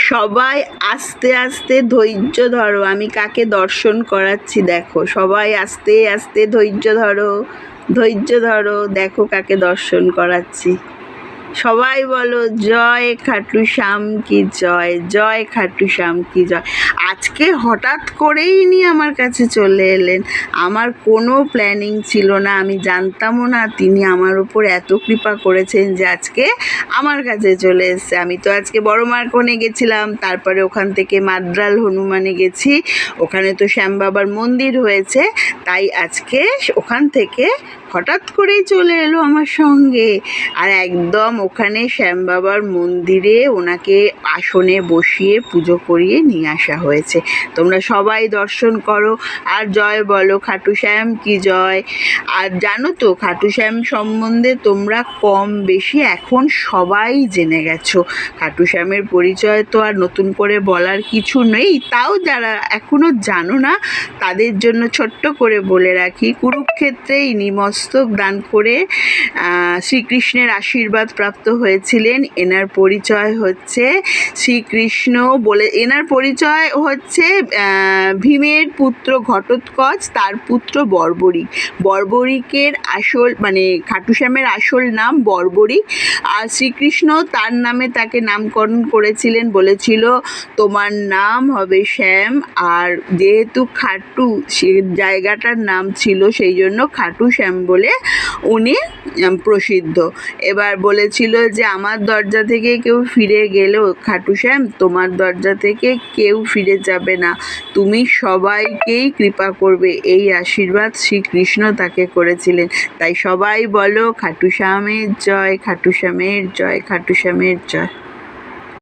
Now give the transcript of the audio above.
সবাই আস্তে আস্তে ধৈর্য ধরো, আমি কাকে দর্শন করাচ্ছি দেখো। সবাই আস্তে আস্তে ধৈর্য ধরো, ধৈর্য ধরো, দেখো কাকে দর্শন করাচ্ছি। সবাই বলো জয় খাটু শ্যাম কি জয়, জয় খাটু শ্যাম কি জয়। আজকে হঠাৎ করেই নি আমার কাছে চলে এলেন, আমার কোনো প্ল্যানিং ছিল না, আমি জানতামও না তিনি আমার উপর এত কৃপা করেছেন যে আজকে আমার কাছে চলে এসছে। আমি তো আজকে বড় মার্কনে গেছিলাম, তারপরে ওখান থেকে মাদ্রাল হনুমানে গেছি, ওখানে তো শ্যাম বাবার মন্দির হয়েছে, তাই আজকে ওখান থেকে হঠাৎ করেই চলে এলো আমার সঙ্গে। আর একদম ওখানে শ্যাম বাবার মন্দিরে ওনাকে আসনে বসিয়ে পুজো করিয়ে নিয়ে আসা হয়েছে। তোমরা সবাই দর্শন করো আর জয় বলো, খাটু শ্যাম কি জয়। আর জানো তো খাটু শ্যাম সম্বন্ধে তোমরা কম বেশি এখন সবাই জেনে গেছো। খাটু শ্যামের পরিচয় তো আর নতুন করে বলার কিছু নেই, তাও যারা এখনও জানো না তাদের জন্য ছোট্ট করে বলে রাখি, কুরুক্ষেত্রে ইনি মস্তক দান করে শ্রীকৃষ্ণের আশীর্বাদ প্রাপ্ত হয়েছিলেন। এনার পরিচয় হচ্ছে শ্রীকৃষ্ণ বলে, এনার পরিচয় হচ্ছে ভীমের পুত্র ঘটোৎকচ, তার পুত্র বর্বরিক। বর্বরিকের আসল মানে খাটু শ্যামের আসল নাম বর্বরিক, আর শ্রীকৃষ্ণ তার নামে তাকে নামকরণ করেছিলেন, বলেছিল তোমার নাম হবে শ্যাম। আর যেহেতু খাটু সে জায়গাটার নাম ছিল, সেই জন্য খাটু শ্যাম বলে উনি প্রসিদ্ধ। এবার বলেছিল যে আমার দরজা থেকে কেউ ফিরে গেলেও খাটু শ্যাম তোমার দরজা থেকে কেউ ফিরে যাবে না, তুমি সবাইকেই কৃপা করবে, এই আশীর্বাদ শ্রীকৃষ্ণ তাকে করেছিলেন। তাই সবাই বলো খাটু শ্যামের জয়, খাটু শ্যামের জয়, খাটু শ্যামের জয়।